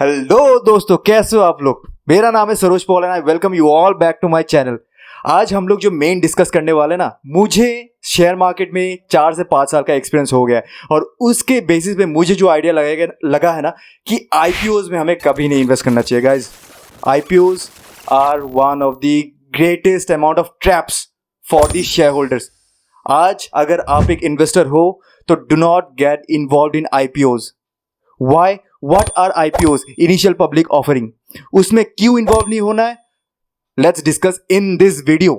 Hello दोस्तों, कैसे हो आप लोग। मेरा नाम है Saroj Paul and I welcome you all back to my channel. आज हम लोग जो मेन डिस्कस करने वाले ना, मुझे शेयर मार्केट में 4 से 5 साल का एक्सपीरियंस हो गया है और उसके बेसिस पे मुझे जो आइडिया लगा है ना कि आईपीओज में हमें कभी नहीं इन्वेस्ट करना चाहिए guys. IPOs are one of the greatest amount of traps for the share holders. आज अगर आप एक इन्वेस्टर हो तो do not get involve in IPOs. Why? What are IPOs? Initial Public Offering. उसमें क्यों इन्वॉल्व नहीं होना है? Let's discuss in this video.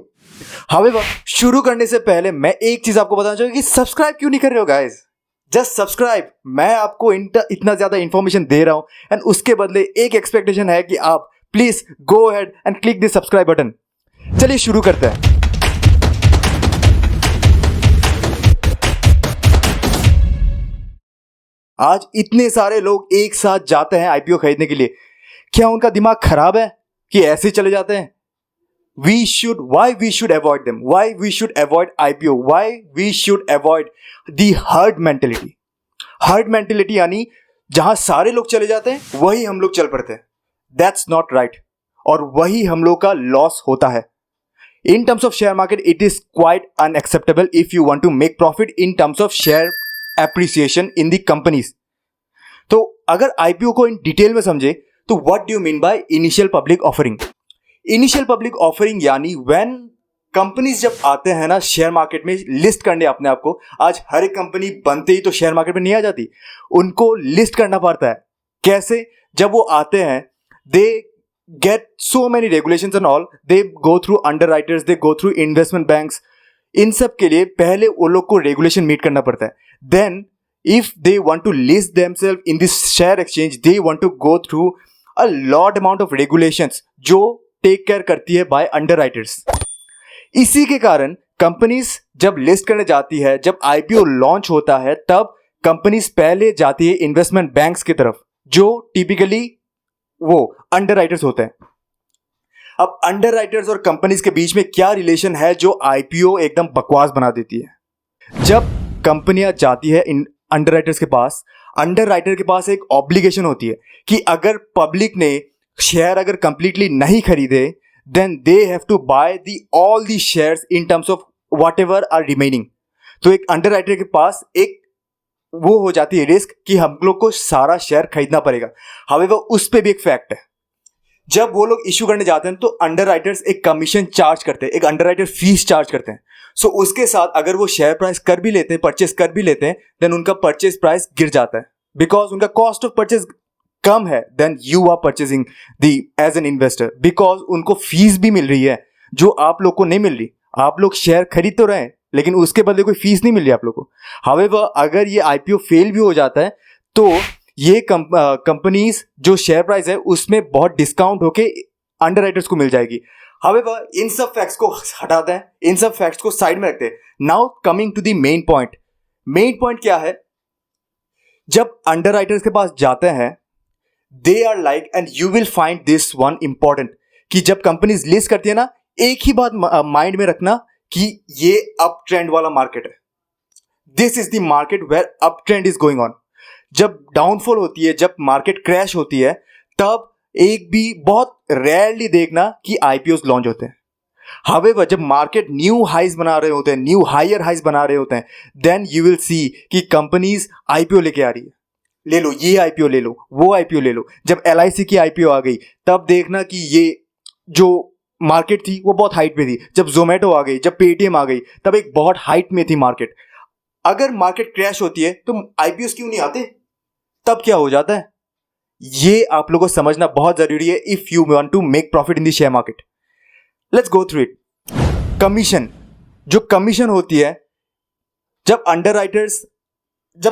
However, शुरू करने से पहले मैं एक चीज आपको बताना चाहूंगा कि सब्सक्राइब क्यों नहीं कर रहे हो गाइस। Just subscribe. मैं आपको इतना ज्यादा इंफॉर्मेशन दे रहा हूं एंड उसके बदले एक एक्सपेक्टेशन है कि आप please go ahead and click the subscribe button. चलिए शुरू करते हैं। आज इतने सारे लोग एक साथ जाते हैं आईपीओ खरीदने के लिए। क्या उनका दिमाग खराब है कि ऐसे चले जाते हैं? why we should avoid them, why we should avoid IPO, why we should avoid the herd mentality. herd mentality यानी जहां सारे लोग चले जाते हैं वही हम लोग चल पड़ते हैं। That's not right. और वही हम लोग का लॉस होता है। In terms of share market, it is quite unacceptable if you want to make profit in terms of share appreciation in the companies. तो अगर आईपीओ को इन डिटेल में समझे तो what do you mean by initial public offering? Initial public offering यानी when companies जब आते हैं ना शेयर मार्केट में लिस्ट करने अपने आप को। आज हर एक कंपनी बनते ही तो शेयर मार्केट में नहीं आ जाती, उनको लिस्ट करना पड़ता है। कैसे? जब वो आते हैं they get so many regulations and all, they go through underwriters, they go through investment banks. इन सब के लिए पहले वो लोग को रेगुलेशन मीट करना पड़ता है। Then if they want to list themselves in this share exchange, they want to go through a lot amount of regulations जो टेक केयर करती है बाय अंडरराइटर्स। इसी के कारण कंपनीज जब लिस्ट करने जाती है, जब आईपीओ लॉन्च होता है, तब कंपनीज पहले जाती है इन्वेस्टमेंट बैंक्स की तरफ जो टिपिकली वो अंडरराइटर्स होते हैं। अब अंडरराइटर्स और कंपनीज के बीच में क्या रिलेशन है जो आईपीओ एकदम बकवास बना देती है। जब कंपनियां जाती है अंडरराइटर्स के पास, अंडरराइटर के पास एक ऑब्लिगेशन होती है कि अगर पब्लिक ने शेयर अगर कंप्लीटली नहीं खरीदे then they have to buy the all the shares in terms of whatever are remaining. तो एक अंडरराइटर के पास एक वो हो जाती है रिस्क कि हम लोग को सारा शेयर खरीदना पड़ेगा। हाउएवर उस पे भी एक फैक्ट है, जब वो लोग इश्यू करने जाते हैं तो अंडरराइटर्स एक कमीशन चार्ज करते हैं, एक अंडरराइटर फीस चार्ज करते हैं। सो उसके साथ अगर वो शेयर प्राइस कर भी लेते हैं, परचेस कर भी लेते हैं, देन उनका परचेस प्राइस गिर जाता है बिकॉज उनका कॉस्ट ऑफ परचेस कम है then you are purchasing the as an investor, because उनको फीस भी मिल रही है जो आप लोग को नहीं मिल रही। आप लोग शेयर खरीद तो रहे हैं लेकिन उसके बदले कोई फीस नहीं मिल रही आप लोग को। हाउएवर अगर ये आईपीओ फेल भी हो जाता है तो ये कंपनीज जो शेयर प्राइस है उसमें बहुत डिस्काउंट होके अंडरराइटर्स को मिल जाएगी। हाउएवर इन सब फैक्ट्स को हटाते हैं, इन सब फैक्ट्स को साइड में रखते हैं। Now coming to the main point. Main point क्या है? जब अंडरराइटर्स के पास जाते हैं they are like, and you will find this one important, कि जब कंपनीज लिस्ट करती है ना, एक ही बात माइंड में रखना कि ये अप ट्रेंड वाला मार्केट है। This is the market where up trend is going on. जब डाउनफॉल होती है, जब मार्केट क्रैश होती है, तब एक भी बहुत रेयरली देखना कि आईपीओस लॉन्च होते हैं। हाउएवर जब मार्केट न्यू हाइज बना रहे होते हैं, न्यू हायर हाइज बना रहे होते हैं, देन यू विल सी कि कंपनीज आईपीओ लेके आ रही है। ले लो ये आईपीओ, ले लो वो आईपीओ ले लो। जब एलआईसी की आईपीओ आ गई तब देखना कि ये जो मार्केट थी वो बहुत हाइट में थी। जब जोमेटो आ गई, जब पेटीएम आ गई, तब एक बहुत हाइट में थी मार्केट। अगर मार्केट क्रैश होती है तो आईपीओस क्यों नहीं आते? तब क्या हो जाता है ये आप लोगों को समझना बहुत जरूरी है if you want to make profit in the share market. Let's go through it. Commission, जो कमीशन होती है जब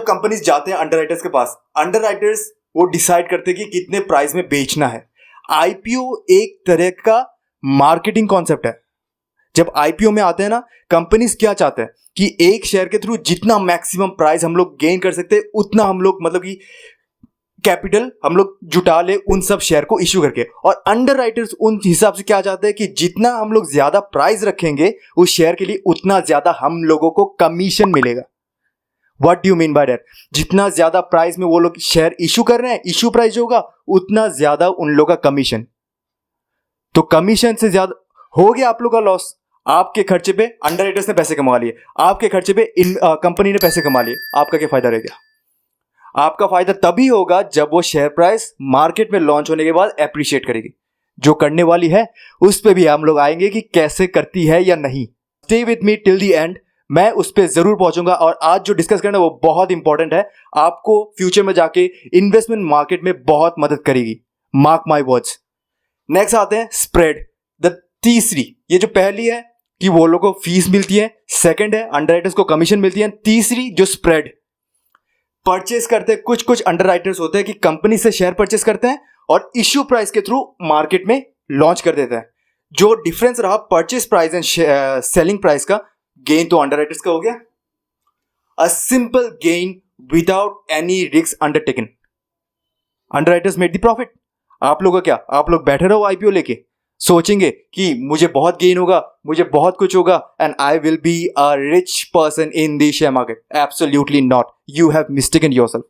कंपनीज जाते हैं अंडरराइटर्स के पास, अंडरराइटर्स वो डिसाइड करते हैं कि कितने प्राइस में बेचना है। आईपीओ एक तरह का मार्केटिंग कॉन्सेप्ट है। जब आईपीओ में आते हैं ना, कंपनीज क्या चाहते हैं कि एक शेयर के थ्रू जितना मैक्सिमम प्राइस हम लोग गेन कर सकते हैं उतना हम लोग मतलब कि कैपिटल हम लोग जुटा ले उन सब शेयर को इश्यू करके। और अंडरराइटर्स उन हिसाब से क्या चाहते हैं कि जितना हम लोग ज्यादा प्राइस रखेंगे उस शेयर के लिए उतना ज्यादा हम लोगों को कमीशन मिलेगा। What do you mean by that? जितना ज्यादा प्राइस में वो लोग शेयर इशू कर रहे हैं, इशू प्राइस जो होगा उतना ज्यादा उन लोग का कमीशन, तो कमीशन से ज्यादा हो गया आप लोग का लॉस। आपके खर्चे पे अंडरराइटर्स ने पैसे कमा लिए, आपके खर्चे पे कंपनी ने पैसे कमा लिए, आपका क्या फायदा रह गया? आपका फायदा तभी होगा जब वो शेयर प्राइस मार्केट में लॉन्च होने के बाद एप्रिशिएट करेगी। जो करने वाली है उस पे भी हम लोग आएंगे कि कैसे करती है या नहीं। Stay with me till the end, मैं उस पर जरूर पहुंचूंगा। और आज जो डिस्कस करना है वो बहुत इंपॉर्टेंट है, आपको फ्यूचर में जाके इन्वेस्टमेंट मार्केट में बहुत मदद करेगी, मार्क माई वर्ड्स। नेक्स्ट आते हैं स्प्रेड, द तीसरी। ये जो पहली है कि वो लोगों को फीस मिलती है, सेकंड है अंडरराइटर्स को कमीशन मिलती है, तीसरी जो स्प्रेड, परचेस करते हैं। कुछ कुछ अंडरराइटर्स होते हैं कि कंपनी से शेयर परचेस करते हैं और इश्यू प्राइस के थ्रू मार्केट में लॉन्च कर देते हैं। जो डिफरेंस रहा purchase price and selling price का, गेन तो अंडरराइटर्स का हो गया, a simple gain without any risk undertaken. Underwriters made the profit. आप लोग का क्या, आप लोग बैठे रहो आईपीओ लेके, सोचेंगे कि मुझे बहुत गेन होगा, मुझे बहुत कुछ होगा and I will be a rich person in the share market. Absolutely not, you have mistaken yourself.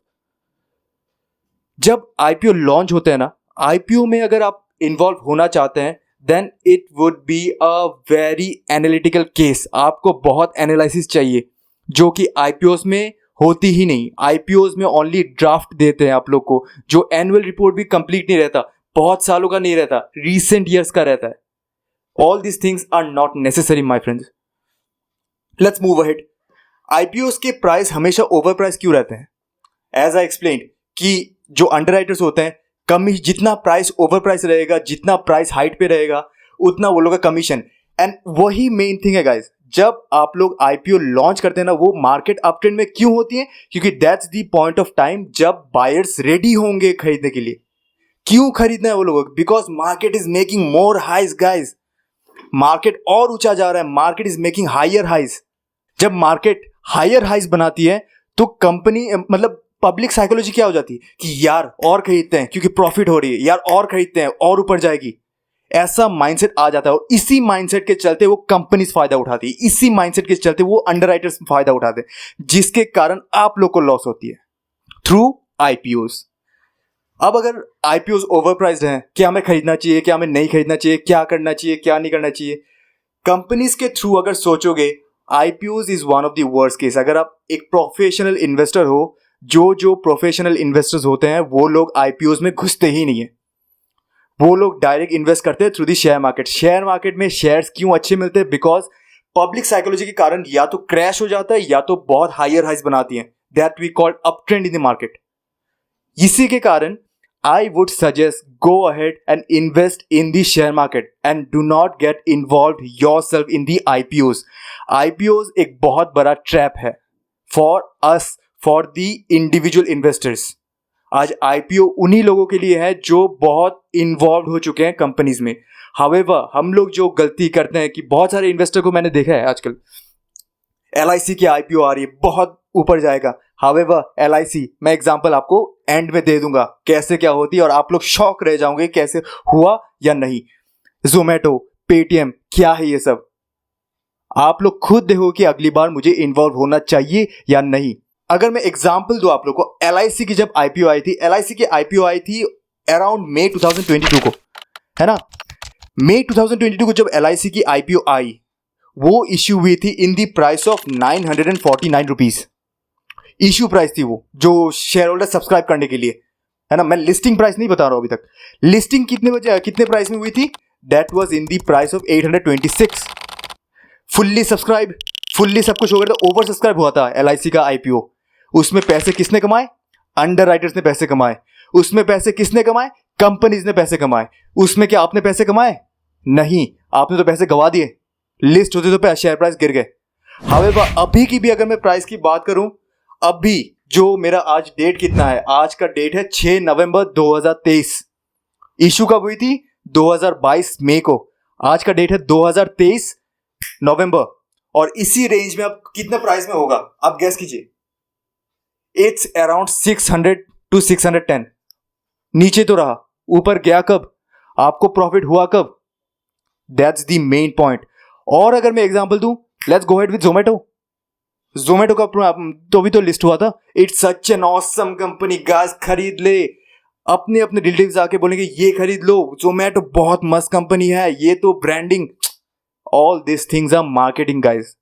जब आईपीओ लॉन्च होते हैं ना, आईपीओ में अगर आप इन्वॉल्व होना चाहते हैं then it would be a very analytical case. आपको बहुत एनालिसिस चाहिए जो कि आईपीओस में होती ही नहीं। आईपीओस में ओनली ड्राफ्ट देते हैं आप लोग को, जो एनुअल रिपोर्ट भी कंप्लीट नहीं रहता, बहुत सालों का नहीं रहता, रीसेंट ईयर्स का रहता है। All these things are not necessary my friends. Let's move ahead. IPOs के प्राइस हमेशा ओवर प्राइस क्यों रहते हैं? एज आई एक्सप्लेन्ड कि जो अंडरराइटर्स होते हैं, कमी जितना प्राइस ओवर प्राइस रहेगा, जितना प्राइस हाइट पे रहेगा, उतना वो लोग का कमीशन। एंड वही मेन थिंग है गाइस, जब आप लोग आईपीओ लॉन्च करते हैं ना, वो मार्केट अपट्रेंड में क्यों होती है? क्योंकि that's the point of time जब बायर्स रेडी होंगे खरीदने के लिए। क्यों खरीदना है वो लोग? Because market is making more highs guys. Market और ऊंचा जा रहा है, market is making higher highs. जब मार्केट हायर हाइज बनाती है तो कंपनी मतलब पब्लिक साइकोलॉजी क्या हो जाती है कि यार और खरीदते हैं क्योंकि प्रॉफिट हो रही है, यार और खरीदते हैं और ऊपर जाएगी। ऐसा माइंडसेट आ जाता है और इसी माइंडसेट के चलते वो कंपनीज फायदा उठाती है, इसी माइंडसेट के चलते वो अंडरराइटर्स फायदा उठाते हैं, जिसके कारण आप लोग को लॉस होती है थ्रू आईपीओस। अब अगर आईपीओस ओवरप्राइस्ड हैं, क्या हमें खरीदना चाहिए, क्या हमें नहीं खरीदना चाहिए, क्या करना चाहिए, क्या नहीं करना चाहिए? कंपनीज के थ्रू अगर सोचोगे, IPOs is one of the worst case. अगर आप एक प्रोफेशनल इन्वेस्टर हो, जो प्रोफेशनल इन्वेस्टर्स होते हैं वो लोग आईपीओस में घुसते ही नहीं है, वो लोग डायरेक्ट इन्वेस्ट करते हैं through the share market. Share market में शेयर्स क्यों अच्छे मिलते हैं? बिकॉज पब्लिक साइकोलॉजी के कारण या तो क्रैश हो जाता है या तो बहुत हायर हाइज बनाती है, that we called up trend in the market. इसी के कारण I would suggest go ahead and invest in the share market and do not get involved yourself in the IPOs. IPOs एक बहुत बड़ा trap है for us, for the individual investors. आज IPO उन्हीं लोगों के लिए है जो बहुत इन्वॉल्व हो चुके हैं कंपनीज में। However, हम लोग जो गलती करते हैं कि बहुत सारे इन्वेस्टर को मैंने देखा है आजकल, LIC की IPO आ रही है, बहुत ऊपर जाएगा। However, LIC, मैं एग्जांपल आपको एंड में दे दूंगा कैसे क्या होती है और आप लोग शॉक रह जाओगे कैसे हुआ या नहीं। जोमेटो, पेटीएम, क्या है ये सब? आप लोग खुद देखो कि अगली बार मुझे इन्वॉल्व होना चाहिए या नहीं। अगर मैं एग्जांपल दूं आप लोग को, LIC की जब IPO आई थी, LIC की IPO आई थी अराउंड मई 2022 को, है ना? मई 2022 को जब LIC की IPO आई, वो इश्यू हुई थी in the price of 949 rupees. Issue price थी वो, जो शेयर होल्डर सब्सक्राइब करने के लिए, है ना? मैं लिस्टिंग प्राइस नहीं बता रहा हूं अभी तक। लिस्टिंग कितने प्राइस में हुई थी? That was in the price of 826। Fully subscribe, fully सब कुछ हो गया था, ओवर सब्सक्राइब हुआ था LIC का IPO। उसमें पैसे किसने कमाए? अंडरराइटर्स ने पैसे कमाए। उसमें पैसे किसने कमाए? कंपनीज ने पैसे कमाए। उसमें क्या आपने पैसे कमाए? नहीं, आपने तो पैसे गवा दिए। लिस्ट होते तो शेयर प्राइस गिर गए। हावेवर अभी की भी अगर मैं प्राइस की बात करूं, अभी जो मेरा आज डेट कितना है, आज का डेट है 6 नवंबर 2023। इशू कब हुई थी? 2022 मई को। आज का डेट है 2023 नवंबर, और इसी रेंज में अब कितने प्राइस में होगा आप गैस कीजिए। It's around 600 to 610। नीचे तो रहा, ऊपर गया कब? आपको प्रॉफिट हुआ कब? That's the main point. और अगर मैं एग्जांपल दूं, let's go ahead with Zomato. Zomato का तो भी तो लिस्ट हुआ था। It's such an awesome company guys, खरीद ले। अपने अपने रिलेटिव्स आके बोलेंगे ये खरीद लो, जोमेटो बहुत मस्त कंपनी है, ये तो branding. All this things are marketing guys.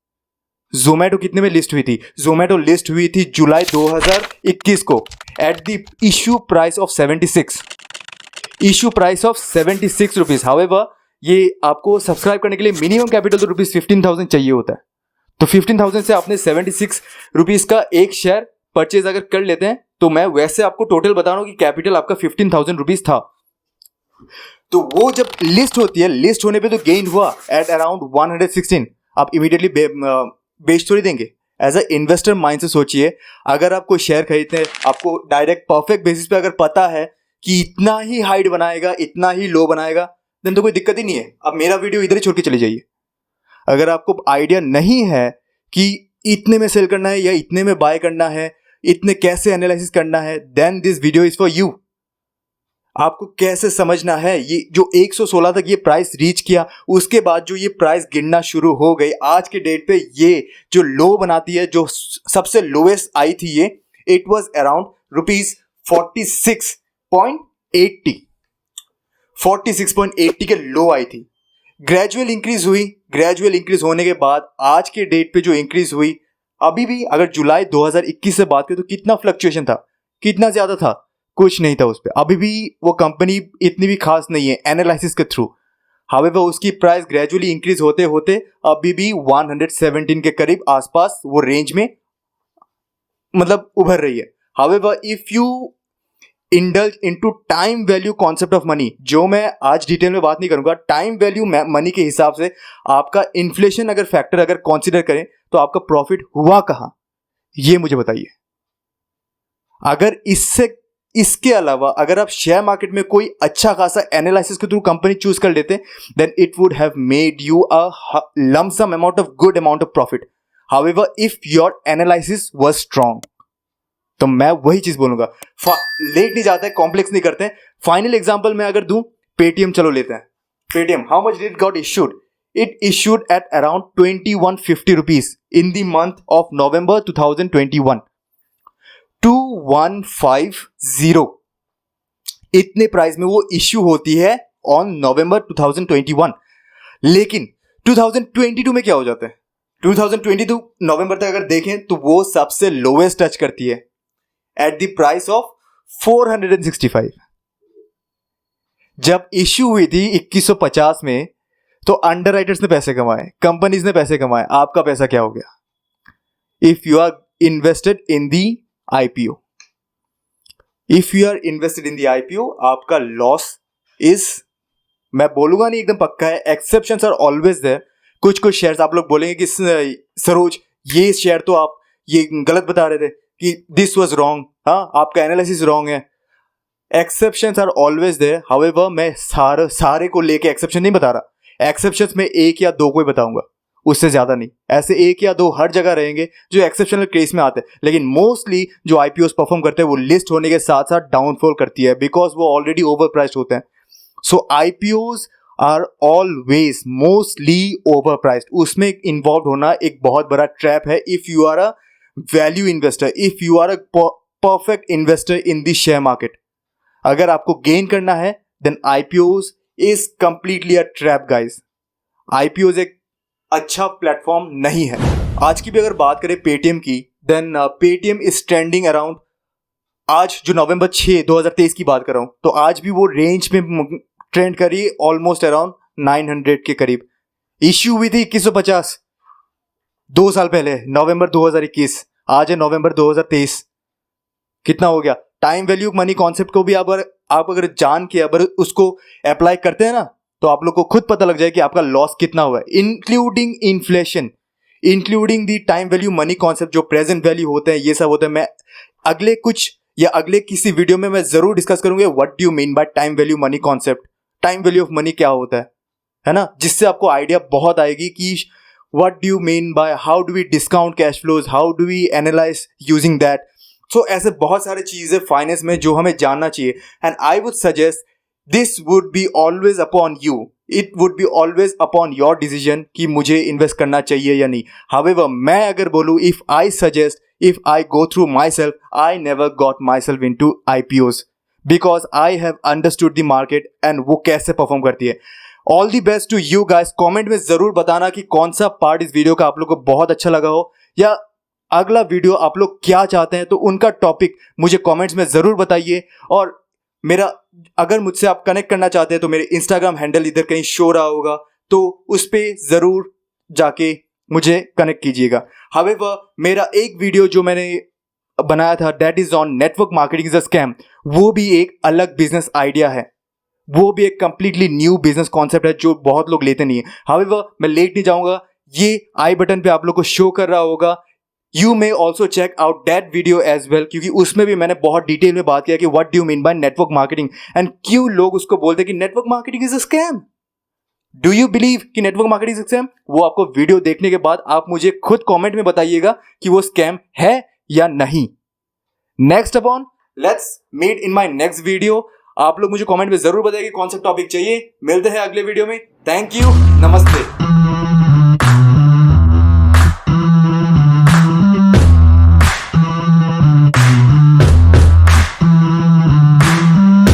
Zomato कितने में लिस्ट हुई थी? जोमेटो लिस्ट हुई थी जुलाई 2021 को at the issue price of 76। Issue price of 76 rupees. However ये आपको सब्सक्राइब करने के लिए मिनिमम कैपिटल तो रुपीज 15,000 चाहिए होता है। तो 15,000 से आपने 76 रुपीज का एक शेयर परचेज अगर कर लेते हैं, तो मैं वैसे आपको टोटल बता रहा हूं कि कैपिटल आपका 15,000 रुपीज था। तो वो जब लिस्ट होती है, लिस्ट होने पे तो गेन हुआ एट अराउंड 116। आप इमीडिएटली बेच थोड़ी देंगे। एज अ इन्वेस्टर माइंड से सोचिए, अगर आप कोई शेयर खरीदते हैं, आपको डायरेक्ट परफेक्ट बेसिस पे अगर पता है कि इतना ही हाइट बनाएगा, इतना ही लो बनाएगा, देन तो कोई दिक्कत ही नहीं है। अब मेरा वीडियो इधर ही छोड़ के चले जाइए। अगर आपको आइडिया नहीं है कि इतने में सेल करना है या इतने में बाय करना है, इतने कैसे एनालिसिस करना है, then this video is for you. आपको कैसे समझना है, ये जो 116 तक ये प्राइस रीच किया, उसके बाद जो ये प्राइस गिरना शुरू हो गई, आज के डेट पे ये जो लो बनाती है, जो सबसे लोएस्ट आई थी ये, इट वाज अराउंड रुपीज 46.80 46.80 के लो आई थी। ग्रेजुअल इंक्रीज हुई, ग्रेजुअल इंक्रीज होने के बाद आज के डेट पे जो इंक्रीज हुई, अभी भी अगर जुलाई 2021 से बात करें तो कितना फ्लक्चुएशन था, कितना ज्यादा था, कुछ नहीं था उस पर। अभी भी वो कंपनी इतनी भी खास नहीं है एनालिसिस के थ्रू। हाउएवर उसकी प्राइस ग्रेजुअली इंक्रीज होते होते अभी भी 117 के करीब आसपास वो रेंज में मतलब उभर रही है। However if you indulge into time value concept of money, जो मैं आज डिटेल में बात नहीं करूंगा, टाइम वैल्यू मनी के हिसाब से आपका इन्फ्लेशन अगर फैक्टर अगर कंसीडर करें तो आपका प्रॉफिट हुआ कहां, ये मुझे बताइए। अगर इसके अलावा अगर आप शेयर मार्केट में कोई अच्छा खासा एनालिसिस के थ्रू कंपनी चूज कर लेते, then it would have made you a lump sum amount of good amount of profit. However if your analysis was strong, तो मैं वही चीज बोलूंगा। लेट नहीं जाता है, कॉम्प्लेक्स नहीं करते हैं। फाइनल एग्जांपल मैं अगर दूं, पेटीएम चलो लेते हैं। Paytm, how much did got issued? It issued at around 2150 rupees in the month of November 2021। 2150 इतने प्राइस में वो इश्यू होती है ऑन नवंबर 2021। लेकिन 2022 में क्या हो जाता है? 2022 नवंबर तक अगर देखें तो वो सबसे लोएस्ट टच करती है एट द प्राइस ऑफ 465। जब इश्यू हुई थी 2150 में, तो अंडरराइटर्स ने पैसे कमाए, कंपनीज ने पैसे कमाए, आपका पैसा क्या हो गया? If you are invested in the IPO, if you are invested in the IPO, आपका लॉस इज, मैं बोलूंगा नहीं एकदम पक्का है, एक्सेप्शंस आर ऑलवेज देयर। कुछ कुछ शेयर्स आप लोग बोलेंगे कि सरोज ये शेयर तो आप ये गलत बता रहे थे कि दिस वाज रॉन्ग, हाँ आपका एनालिसिस रॉन्ग है। Exceptions are always there. However मैं सारे को लेके एक्सेप्शन नहीं बता रहा, एक्सेप्शंस में एक या दो को ही बताऊंगा, उससे ज्यादा नहीं। ऐसे एक या दो हर जगह रहेंगे जो एक्सेप्शनल केस में आते हैं, लेकिन मोस्टली जो IPOs परफॉर्म करते हैं वो लिस्ट होने के साथ साथ डाउनफॉल करती है, बिकॉज वो ऑलरेडी ओवर प्राइस्ड होते हैं। So IPOs are always mostly over priced. उसमें इन्वॉल्व होना एक बहुत बड़ा ट्रैप है if you are a value investor, if you are a perfect investor in the share market. अगर आपको गेन करना है, then IPOs is completely a trap guys. IPOs एक अच्छा प्लेटफॉर्म नहीं है। आज की भी अगर बात करें पेटीएम की, then Paytm is trending around, आज जो नवंबर 6 2023 की बात कर रहा हूं, तो आज भी वो रेंज में ट्रेंड करी ऑलमोस्ट अराउंड 900 के करीब। इश्यू हुई थी 2150 2 साल पहले, नवंबर 2021, आज है नवंबर 2023। कितना हो गया? टाइम वैल्यू मनी कॉन्सेप्ट को भी आप अगर जान के अगर उसको अप्लाई करते हैं ना, तो आप लोग को खुद पता लग जाए कि आपका लॉस कितना हुआ है, including inflation, including the time value money concept, जो प्रेजेंट वैल्यू होते हैं, ये सब होते हैं। मैं अगले कुछ या अगले किसी वीडियो में मैं जरूर डिस्कस करूंगा what do you mean by time value money concept, time value of money क्या होता है ना, जिससे आपको आइडिया बहुत आएगी कि what do you mean by how do we discount cash flows, how do we analyse using that. So ऐसे बहुत सारे चीजें फाइनेंस में जो हमें जानना चाहिए, and I would suggest this would be always upon you it would be always upon your decision कि मुझे इन्वेस्ट करना चाहिए या नहीं. हाउएवर मैं अगर बोलूँ, if I suggest, if I go through myself, I never got myself into IPOs because I have understood the market and वो कैसे परफॉर्म करती है. All the best to you guys. Comment में ज़रूर बताना कि कौन सा पार्ट इस वीडियो का आप लोग को बहुत अच्छा लगा हो, या अगला वीडियो आप लोग क्या चाहते हैं, तो उनका टॉपिक मुझे कमेंट्स में ज़रूर बताइए. और मेरा, अगर मुझसे आप कनेक्ट करना चाहते हैं तो मेरे इंस्टाग्राम हैंडल इधर कहीं शो रहा होगा, तो उस पर ज़रूर जाके मुझे कनेक्ट कीजिएगा. हाउएवर मेरा एक वीडियो जो मैंने बनाया था, that is on network marketing is a scam, वो भी एक अलग बिजनेस आइडिया है, वो भी एक कंप्लीटली न्यू बिजनेस कॉन्सेप्ट है जो बहुत लोग लेते नहीं है. हाउएवर मैं लेट नहीं जाऊंगा, ये आई बटन पे आप लोग को शो कर रहा होगा. You may also check out that video as well, क्योंकि उसमें भी मैंने बहुत डिटेल में बात किया कि what do you mean bye network marketing and क्यों लोग उसको बोलते हैं कि network marketing is a scam. Do you believe कि नेटवर्क मार्केटिंग स्कैम? वो आपको वीडियो देखने के बाद आप मुझे खुद कमेंट में बताइएगा कि वो स्कैम है या नहीं. Next upon, let's meet in my next video. आप लोग मुझे कमेंट में जरूर बताइए कौन सा टॉपिक चाहिए. मिलते हैं अगले वीडियो में. थैंक यू, नमस्ते.